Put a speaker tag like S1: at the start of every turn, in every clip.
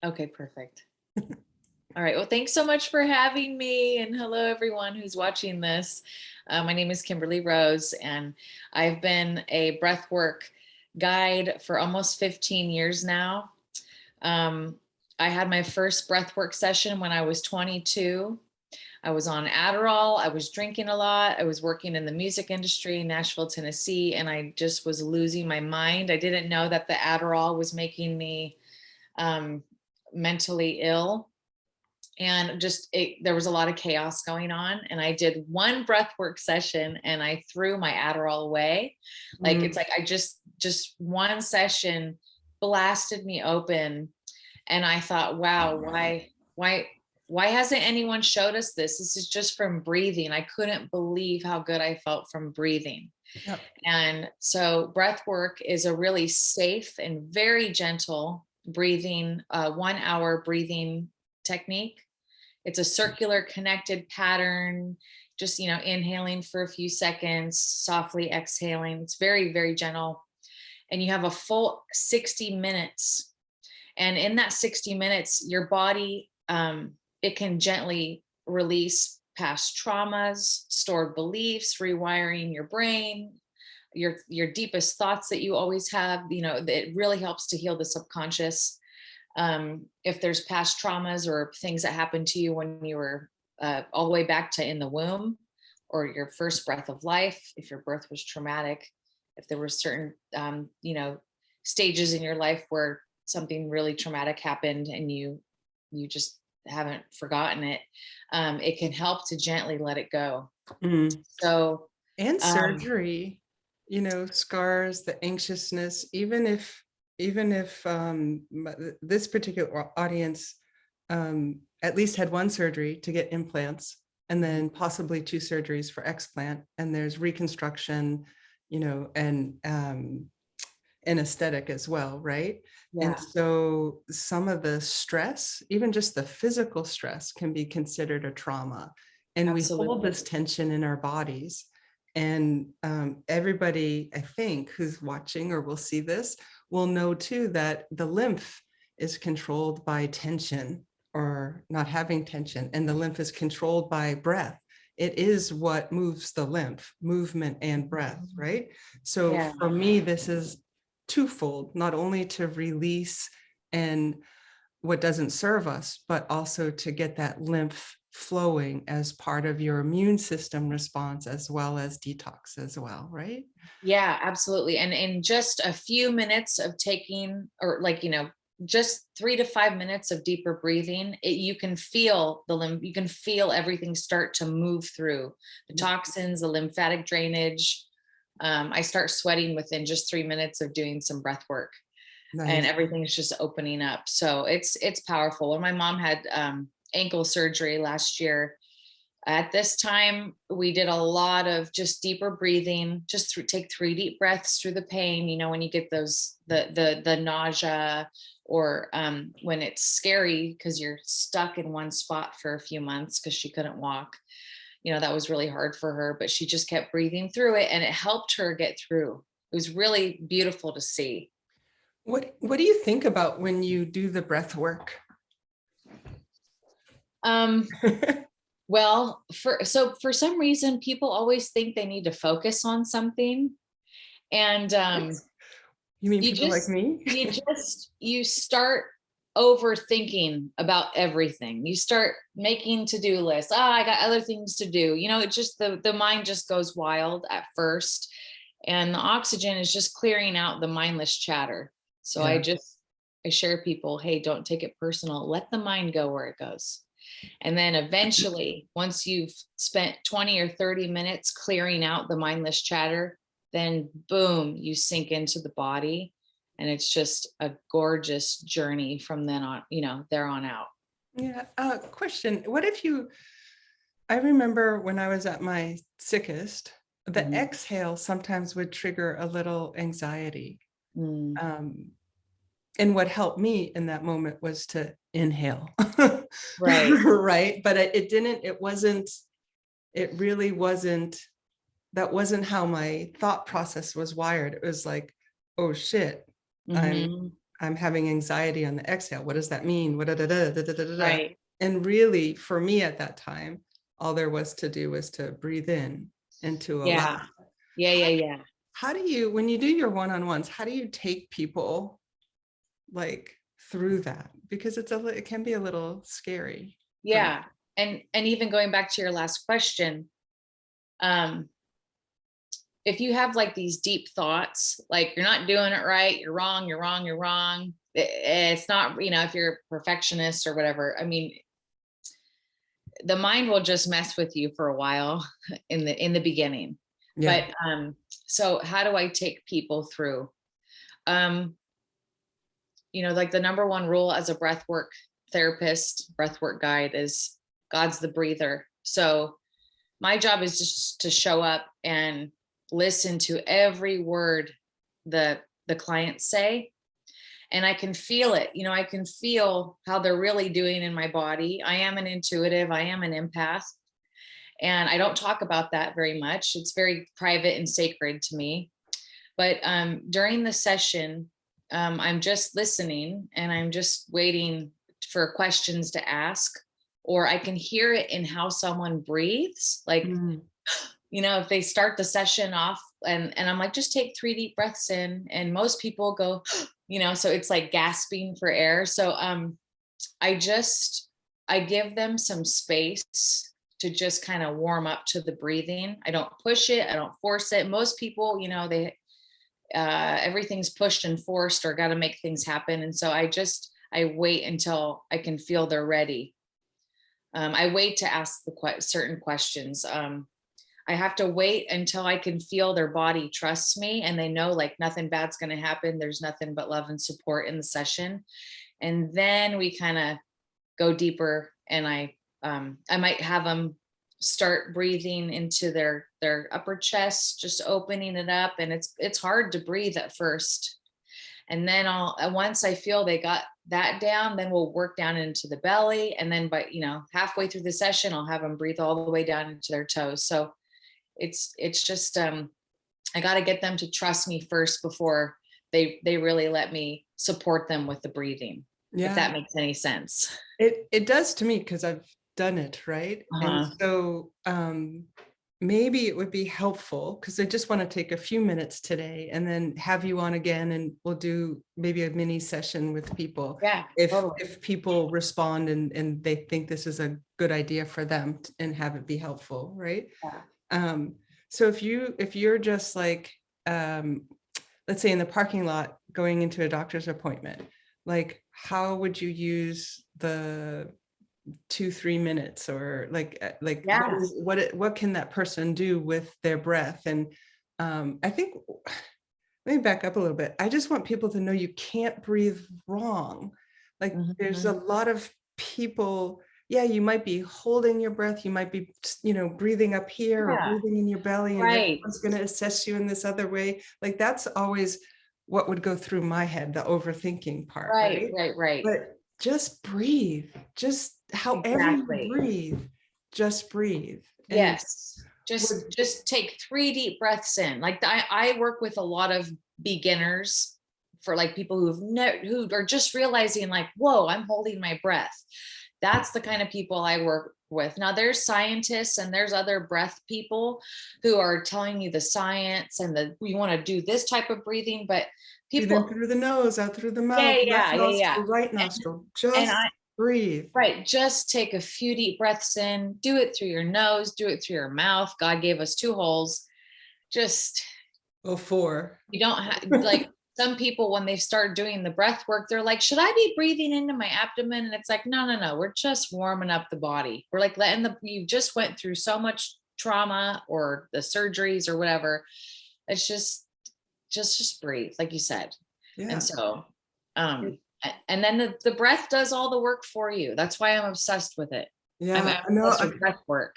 S1: Okay, perfect. All right. Well, thanks so much for having me. And hello, everyone who's watching this. My name is Kimberly Rose, and I've been a breathwork guide for almost 15 years now. I had my first breathwork session when I was 22. I was on Adderall. I was drinking a lot. I was working in the music industry in Nashville, Tennessee, and I just was losing my mind. I didn't know that the Adderall was making me mentally ill. And there was a lot of chaos going on. And I did one breathwork session and I threw my Adderall away. Like, it's like, I just one session blasted me open. And I thought, wow, why hasn't anyone showed us this? This is just from breathing. I couldn't believe how good I felt from breathing.
S2: Yep.
S1: And so breath work is a really safe and very gentle breathing, 1 hour breathing technique. It's a circular connected pattern, just, inhaling for a few seconds, softly exhaling. It's very, very gentle. And you have a full 60 minutes. And in that 60 minutes, your body, it can gently release past traumas, stored beliefs, rewiring your brain, your deepest thoughts that you always have. It really helps to heal the subconscious. If there's past traumas or things that happened to you when you were all the way back to in the womb, or your first breath of life, if your birth was traumatic, if there were certain, stages in your life where something really traumatic happened and you just haven't forgotten it, it can help to gently let it go. So,
S2: and surgery, scars, the anxiousness, even if this particular audience at least had one surgery to get implants, and then possibly 2 surgeries for explant, and there's reconstruction, and aesthetic as well, right?
S1: yeah.
S2: And so some of the stress, even just the physical stress, can be considered a trauma. And
S1: Absolutely.
S2: we hold this tension in our bodies. And everybody, I think, who's watching or will see this will know too that the lymph is controlled by tension or not having tension, and the lymph is controlled by breath. It is what moves the lymph, movement and breath, right? So
S1: Yeah.
S2: for me, this is twofold, not only to release and what doesn't serve us, but also to get that lymph flowing as part of your immune system response, as well as detox as well, right?
S1: Yeah, absolutely. And in just a few minutes of taking, or just 3 to 5 minutes of deeper breathing, you can feel the lymph, you can feel everything start to move through the toxins, the lymphatic drainage. I start sweating within just 3 minutes of doing some breath work.
S2: Nice.
S1: And everything's just opening up. So it's powerful. When my mom had ankle surgery last year, at this time, we did a lot of just deeper breathing, take 3 deep breaths through the pain. When you get those, the nausea, or when it's scary because you're stuck in one spot for a few months because she couldn't walk. That was really hard for her, but she just kept breathing through it and it helped her get through. It was really beautiful to see.
S2: What do you think about when you do the breath work?
S1: Well, for some reason, people always think they need to focus on something. And
S2: you mean people like me?
S1: you start overthinking about everything. You start making to-do lists. I got other things to do. It just, the mind just goes wild at first. And the oxygen is just clearing out the mindless chatter. So
S2: Yeah.
S1: I share people, hey, don't take it personal. Let the mind go where it goes. And then eventually, once you've spent 20 or 30 minutes clearing out the mindless chatter, then boom, you sink into the body. And it's just a gorgeous journey from then on, there on out.
S2: Yeah. Question. What if I remember when I was at my sickest, the exhale sometimes would trigger a little anxiety. And what helped me in that moment was to inhale.
S1: Right.
S2: Right. But that wasn't how my thought process was wired. It was like, oh shit, I'm I'm having anxiety on the exhale. What does that mean? What da, da, da, da, da, da, da, da.
S1: Right.
S2: And really, for me at that time, all there was to do was to breathe in and to allow.
S1: Yeah. Yeah. Yeah. Yeah.
S2: How do you, when you do your one-on-ones, how do you take people like through that? Because it can be a little scary.
S1: Yeah. And even going back to your last question, um, if you have like these deep thoughts, like you're not doing it right, you're wrong, you're wrong, you're wrong. It's not, if you're a perfectionist or whatever, I mean, the mind will just mess with you for a while in the beginning.
S2: Yeah.
S1: But so how do I take people through? Um, like the number one rule as a breathwork therapist, breathwork guide is God's the breather. So my job is just to show up and listen to every word the clients say, and I can feel it. I can feel how they're really doing in my body. I am an intuitive, I am an empath, and I don't talk about that very much. It's very private and sacred to me. But during the session, I'm just listening and I'm just waiting for questions to ask, or I can hear it in how someone breathes. Like, if they start the session off and I'm like, just take 3 deep breaths in, and most people go, so it's like gasping for air. So I give them some space to just kind of warm up to the breathing. I don't push it, I don't force it. Most people, they everything's pushed and forced or got to make things happen. And so I wait until I can feel they're ready. I wait to ask the certain questions. I have to wait until I can feel their body trusts me and they know like nothing bad's going to happen. There's nothing but love and support in the session. And then we kind of go deeper, and I might have them start breathing into their upper chest, just opening it up. And it's hard to breathe at first. And then once I feel they got that down, then we'll work down into the belly. And then by, halfway through the session, I'll have them breathe all the way down into their toes. So it's just, I got to get them to trust me first before they really let me support them with the breathing. Yeah. If that makes any sense.
S2: It does to me, because I've done it, right? And so maybe it would be helpful, because I just want to take a few minutes today and then have you on again, and we'll do maybe a mini session with people.
S1: Yeah,
S2: if people respond and they think this is a good idea for them, and have it be helpful, right? Yeah. So if you're just like, let's say in the parking lot going into a doctor's appointment, like how would you use the 2-3 minutes, or like yeah. what can that person do with their breath? And I think, let me back up a little bit. I just want people to know you can't breathe wrong. Like there's a lot of people, yeah, you might be holding your breath, you might be, breathing up here, or breathing in your belly, and everyone's going to assess you in this other way. Like that's always what would go through my head, the overthinking part.
S1: Right.
S2: But just breathe, just however you breathe, just breathe. And
S1: yes. Just take 3 deep breaths in. Like I work with a lot of beginners, for like people who are just realizing like, whoa, I'm holding my breath. That's the kind of people I work with. Now there's scientists and there's other breath people who are telling you the science and we want to do this type of breathing, but people
S2: breathe in through the nose, out through the mouth, left nostril, right nostril, just breathe.
S1: Right. Just take a few deep breaths in, do it through your nose, do it through your mouth. God gave us 2 holes. Just
S2: 4.
S1: You don't have like some people, when they start doing the breath work, they're like, should I be breathing into my abdomen? And it's like, no. We're just warming up the body. We're like you just went through so much trauma or the surgeries or whatever. It's just breathe, like you said. Yeah. And so, and then the breath does all the work for you. That's why I'm obsessed with it.
S2: Yeah,
S1: I'm obsessed with breath work.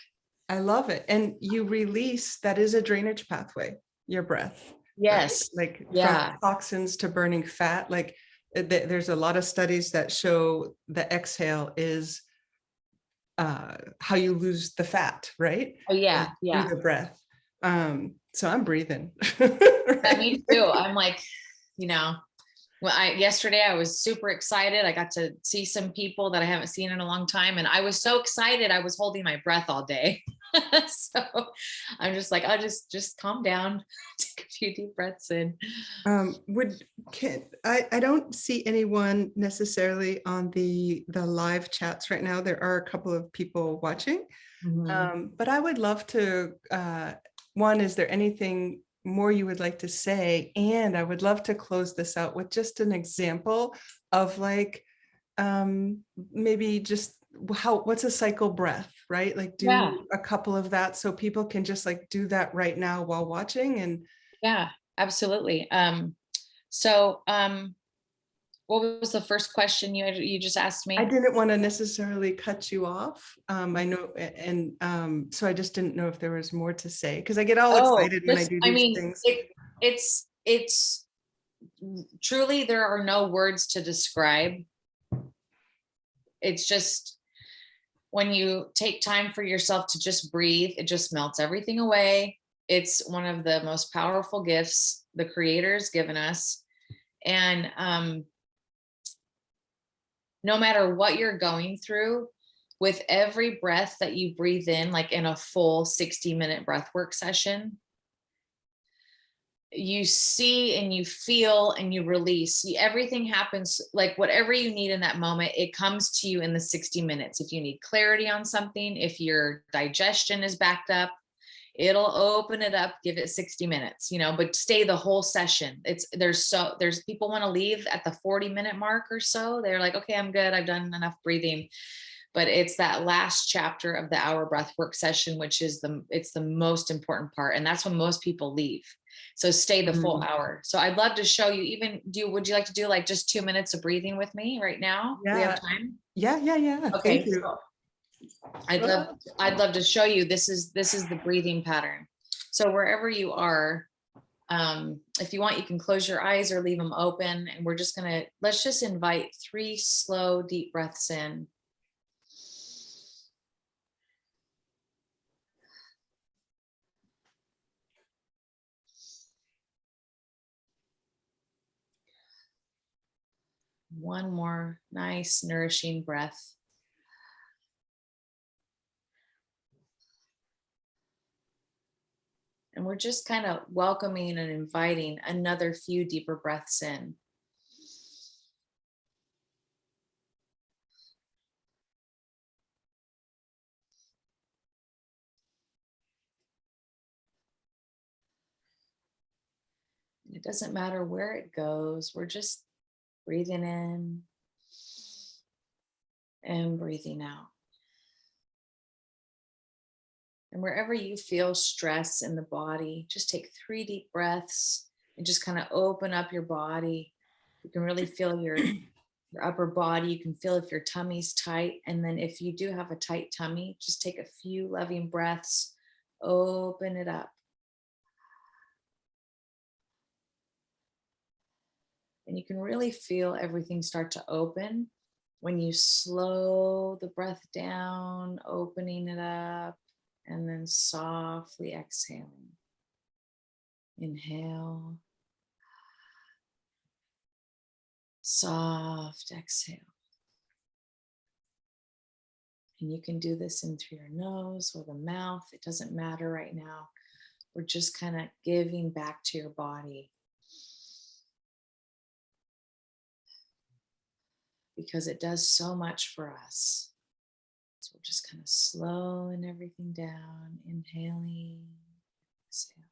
S2: I love it. And you release, that is a drainage pathway, your breath.
S1: Yes.
S2: Right? Like from toxins to burning fat. Like there's a lot of studies that show the exhale is how you lose the fat, right?
S1: Oh yeah.
S2: Through the breath. So I'm breathing. Right?
S1: Yeah, me too. I'm like, Yesterday I was super excited. I got to see some people that I haven't seen in a long time, and I was so excited. I was holding my breath all day. So I'm just like, I'll just calm down, take a few deep breaths in.
S2: I don't see anyone necessarily on the live chats right now. There are a couple of people watching, but I would love to, one, is there anything more you would like to say? And I would love to close this out with just an example of like, maybe just what's a cycle breath, right? Like do
S1: Yeah.
S2: a couple of that so people can just like do that right now while watching. And
S1: Yeah, absolutely. So what was the first question you just asked
S2: I
S1: me?
S2: didn't want to necessarily cut you off. I know, and so I just didn't know if there was more to say, because I get all
S1: Oh,
S2: excited when I
S1: just,
S2: do
S1: I
S2: these
S1: mean,
S2: things.
S1: it's truly, there are no words to describe. It's just, when you take time for yourself to just breathe, it just melts everything away. It's one of the most powerful gifts the Creator's given us. And no matter what you're going through, with every breath that you breathe in, like in a full 60-minute breath work session, you see and you feel and you release. Everything happens, like whatever you need in that moment, it comes to you in the 60 minutes. If you need clarity on something, if your digestion is backed up, it'll open it up, give it 60 minutes, but stay the whole session. There's people want to leave at the 40-minute mark or so. They're like, okay, I'm good, I've done enough breathing. But it's that last chapter of the hour breath work session, which is it's the most important part. And that's when most people leave. So stay the full hour. So I'd love to show you, would you like to do like just 2 minutes of breathing with me right now? Do we have time?
S2: Yeah. Thank
S1: Okay.
S2: you.
S1: So I'd love to show you, this is the breathing pattern. So wherever you are, if you want, you can close your eyes or leave them open. And let's just invite 3 slow, deep breaths in. One more nice, nourishing breath. And we're just kind of welcoming and inviting another few deeper breaths in. It doesn't matter where it goes. We're just breathing in and breathing out. And wherever you feel stress in the body, just take 3 deep breaths and just kind of open up your body. You can really feel your upper body. You can feel if your tummy's tight. And then if you do have a tight tummy, just take a few loving breaths, open it up. And you can really feel everything start to open when you slow the breath down, opening it up, and then softly exhaling. Inhale, soft exhale. And you can do this in through your nose or the mouth. It doesn't matter right now. We're just kind of giving back to your body, because it does so much for us. So we're just kind of slowing everything down, inhaling, exhale.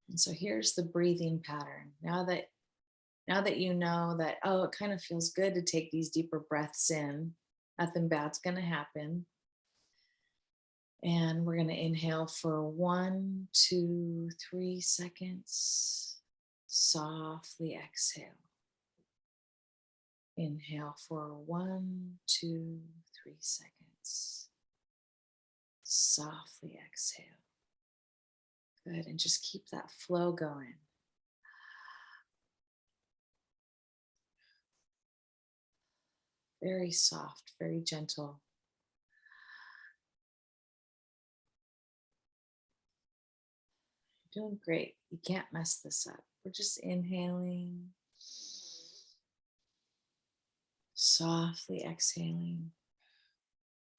S1: And so here's the breathing pattern. Now that you know that, oh, it kind of feels good to take these deeper breaths in, nothing bad's going to happen. And we're going to inhale for 1, 2, 3 seconds. Softly exhale. Inhale for 1, 2, 3 seconds. Softly exhale. Good. And just keep that flow going. Very soft, very gentle. You're doing great. You can't mess this up. We're just inhaling softly exhaling.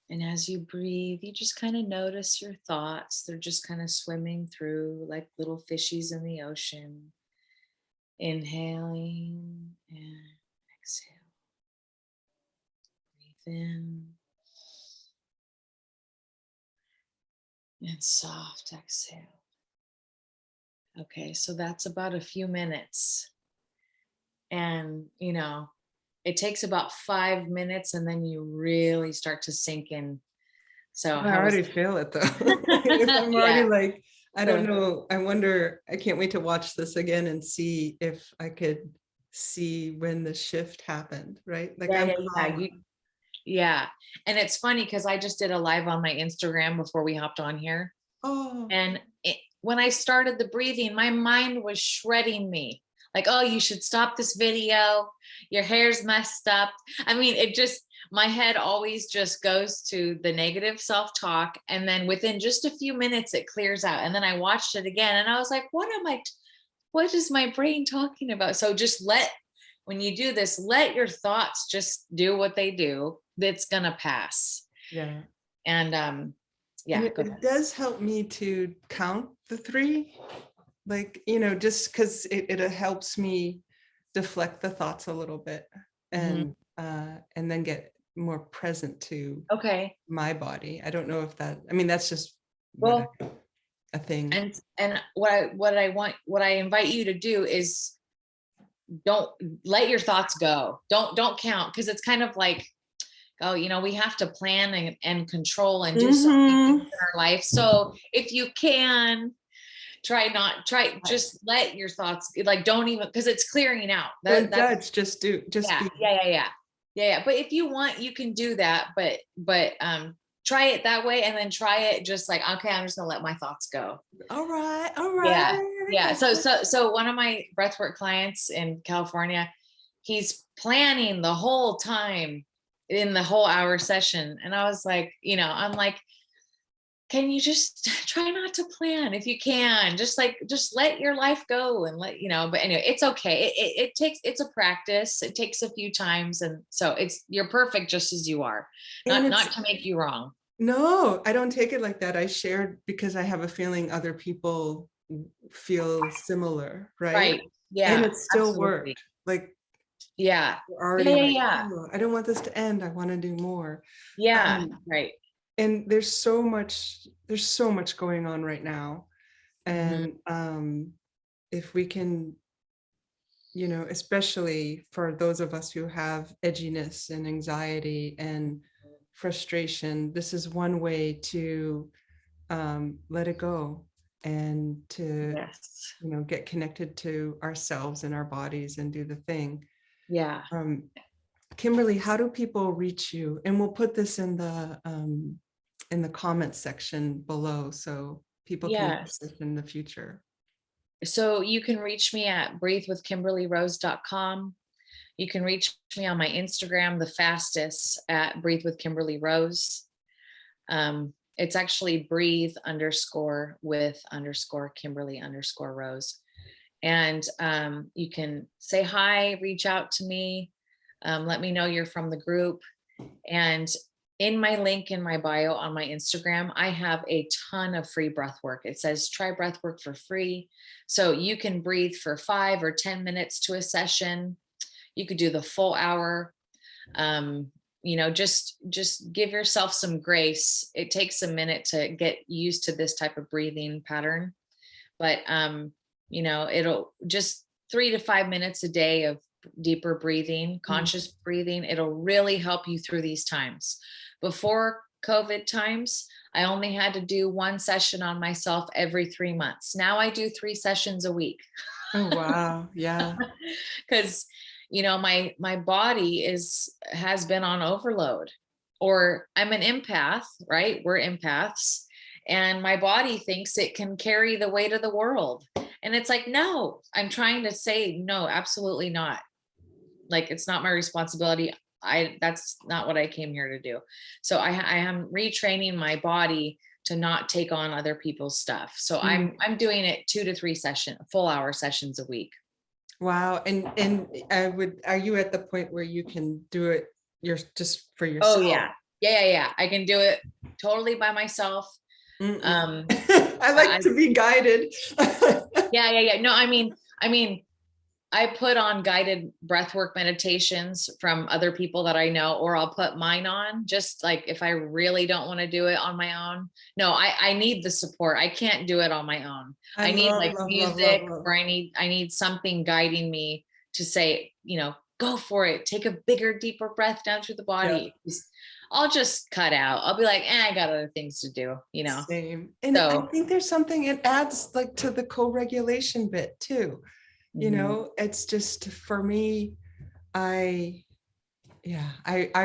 S1: And as you breathe, you just kind of notice your thoughts. They're just kind of swimming through like little fishies in the ocean. Inhaling and exhale. Breathe in and soft exhale. Okay, so that's about a few minutes. And, it takes about 5 minutes and then you really start to sink in. So,
S2: I
S1: how was
S2: already feel it though. I'm already
S1: yeah.
S2: like, I don't
S1: So,
S2: know. I wonder, I can't wait to watch this again and see if I could see when the shift happened, right? Like
S1: yeah,
S2: I'm
S1: yeah, yeah.
S2: calm.
S1: Yeah. And it's funny because I just did a live on my Instagram before we hopped on here.
S2: Oh,
S1: And when I started the breathing, my mind was shredding me. Like, oh, you should stop this video. Your hair's messed up. I mean, my head always just goes to the negative self-talk. And then within just a few minutes, it clears out. And then I watched it again and I was like, what is my brain talking about? So when you do this, let your thoughts just do what they do. That's going to pass.
S2: yeah.
S1: And
S2: And
S1: yeah,
S2: it,
S1: go ahead.
S2: it does help me to count the three, like, just because it helps me deflect the thoughts a little bit
S1: Mhm.
S2: and then get more present to
S1: Okay.
S2: my body. I don't know if that, I mean, that's just
S1: Well,
S2: a thing.
S1: and what I invite you to do is don't let your thoughts go. Don't count, because it's kind of like, oh, we have to plan and control and do so many things
S2: Mhm.
S1: in our life. So if you can just let your thoughts, like, don't even, because it's clearing out.
S2: Don't
S1: That's
S2: judge, just do, just
S1: yeah,
S2: be.
S1: yeah, yeah, yeah. Yeah, yeah. But if you want, you can do that. But try it that way and then try it just like, okay, I'm just gonna let my thoughts go.
S2: All right, all
S1: Yeah.
S2: right. I
S1: Yeah.
S2: got
S1: So one of my breathwork clients in California, he's planning the whole time in the whole hour session. And I was like, I'm like, can you just try not to plan if you can? Just let your life go and but anyway, it's okay. It's a practice. It takes a few times. And so you're perfect just as you are.
S2: And
S1: Not
S2: it's
S1: to make you wrong.
S2: no, I don't take it like that. I shared because I have a feeling other people feel similar, right?
S1: Right.
S2: And
S1: Yeah,
S2: it still
S1: absolutely.
S2: worked. Like
S1: Yeah.
S2: we're
S1: Yeah,
S2: already
S1: yeah,
S2: like,
S1: yeah.
S2: oh, I don't want this to end. I want to do more.
S1: Yeah.
S2: Um,
S1: Right.
S2: and there's so much going on right now.
S1: Mhm.
S2: And if we can, especially for those of us who have edginess and anxiety and frustration, this is one way to let it go and to,
S1: Yes.
S2: get connected to ourselves and our bodies and do the thing.
S1: Yeah.
S2: Um, Kimberly, how do people reach you? And we'll put this in the comments section below so people can use
S1: Yes.
S2: this in the future.
S1: So you can reach me at breathewithkimberlyrose.com. You can reach me on my Instagram, the fastest, at breathe with Kimberly Rose. It's actually breathe underscore with underscore Kimberly underscore Rose. And you can say hi, reach out to me, let me know you're from the group. And in my link in my bio on my Instagram, I have a ton of free breath work. It says try breath work for free. So you can breathe for 5 or 10 minutes to a session. You could do the full hour. Just give yourself some grace. It takes a minute to get used to this type of breathing pattern, but it'll just 3 to 5 minutes a day of deeper breathing,
S2: Mm.
S1: conscious breathing. It'll really help you through these times. Before COVID times, I only had to do one session on myself every 3 months. Now I do 3 sessions a week.
S2: Oh, wow. Yeah.
S1: Because my body has been on overload, or I'm an empath, right? We're empaths, and my body thinks it can carry the weight of the world. And it's like, no, I'm trying to say, no, absolutely not. Like, it's not my responsibility. That's not what I came here to do. So I am retraining my body to not take on other people's stuff. So
S2: Mm.
S1: I'm doing it 2 to 3 full hour sessions a week.
S2: Wow. And are you at the point where you can do it you're just for
S1: Oh,
S2: yourself.
S1: yeah. Yeah. I can do it totally by myself. Um,
S2: I like
S1: I
S2: to be guided.
S1: yeah. No, I put on guided breathwork meditations from other people that I know, or I'll put mine on just like if I really don't want to do it on my own. No, I need the support. I can't do it on my own.
S2: I
S1: I need
S2: love,
S1: like
S2: love, love, love,
S1: music,
S2: love.
S1: or I need something guiding me to say, go for it. Take a bigger, deeper breath down through the
S2: Yeah,
S1: body. I'll just cut out. I'll be like, I got other things to do.
S2: same. And I
S1: So
S2: think there's something, it adds like to the co-regulation bit too.
S1: mhm.
S2: It's just for me, I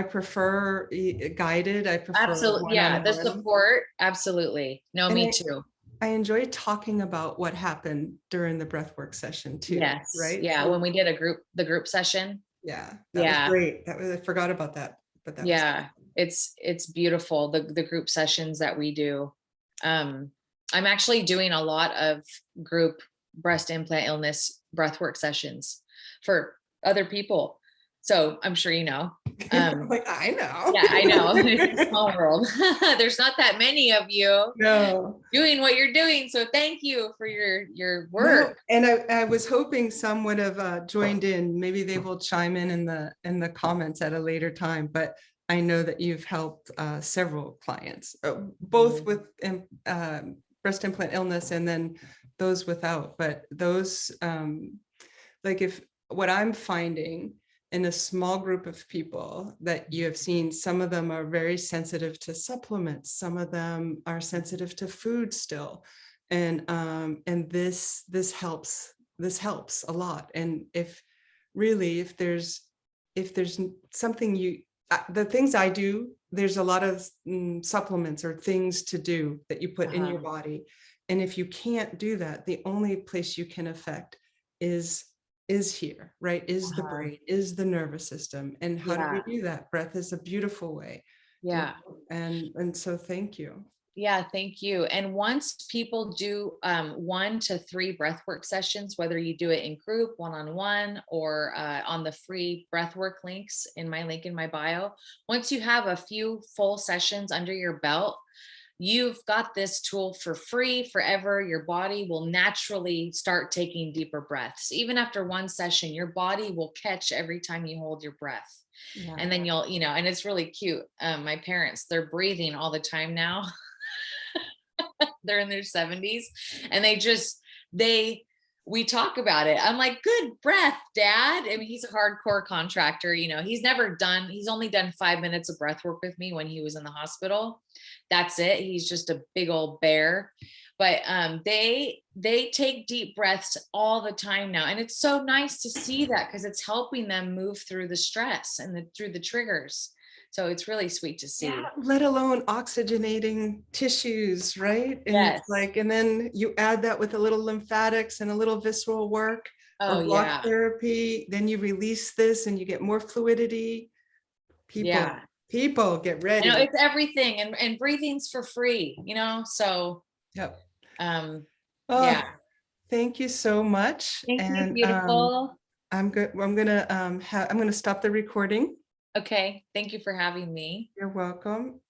S2: prefer guided. I prefer
S1: Absolutely. Yeah. The
S2: one-on-one.
S1: support. Absolutely. No,
S2: And
S1: me too.
S2: I enjoy talking about what happened during the breathwork session too,
S1: Yes.
S2: right?
S1: Yeah.
S2: So
S1: When we did the group session.
S2: yeah, that was
S1: Yeah.
S2: great. I forgot about that, but that was
S1: Yeah. It's beautiful. The group sessions that we do. Um, I'm actually doing a lot of group breast implant illness breathwork sessions for other people. So I'm sure you know. Um,
S2: like, I know.
S1: yeah, I know. It's a small world. There's not that many of you
S2: No,
S1: doing what you're doing. So thank you for your
S2: no.
S1: work.
S2: And I was hoping some would have joined in. Maybe they will chime in the comments at a later time. But I know that you've helped several clients, both with breast implant illness and then those without. But those, like if what I'm finding in a small group of people that you have seen, some of them are very sensitive to supplements, some of them are sensitive to food still, and this helps a lot. And if really if there's something the things I do, there's a lot of supplements or things to do that you put in your
S1: Uh-huh.
S2: body, and if you can't do that, the only place you can affect is here, right? Is the
S1: Uh-huh.
S2: brain, is the nervous system. And how do we
S1: Yeah.
S2: do that? Breath is a beautiful way,
S1: Yeah.
S2: and so thank you.
S1: Yeah, thank you. And once people do 1 to 3 breathwork sessions, whether you do it in group, one-on-one, or on the free breathwork links in my link in my bio, once you have a few full sessions under your belt, you've got this tool for free forever. Your body will naturally start taking deeper breaths. Even after 1 session, your body will catch every time you hold your breath.
S2: Yeah.
S1: And then and it's really cute. My parents, they're breathing all the time now. They're in their 70s, and they we talk about it. I'm like, good breath, dad. I mean, he's a hardcore contractor. He's only done 5 minutes of breath work with me when he was in the hospital. That's it. He's just a big old bear. But they take deep breaths all the time now, and it's so nice to see that because it's helping them move through the stress and through the triggers. So it's really sweet to see.
S2: Yeah, let alone oxygenating tissues, right? And it's
S1: Yes.
S2: like, and then you add that with a little lymphatics and a little visceral work
S1: Oh
S2: or block
S1: yeah.
S2: therapy, then you release this and you get more fluidity.
S1: Yeah.
S2: People get
S1: I know
S2: ready.
S1: it's everything, and breathing's for free. So
S2: Yep.
S1: um
S2: Oh,
S1: yeah.
S2: thank you so much.
S1: Thank you,
S2: And
S1: beautiful.
S2: I'm good. I'm gonna stop the recording.
S1: Okay. Thank you for having me.
S2: You're welcome.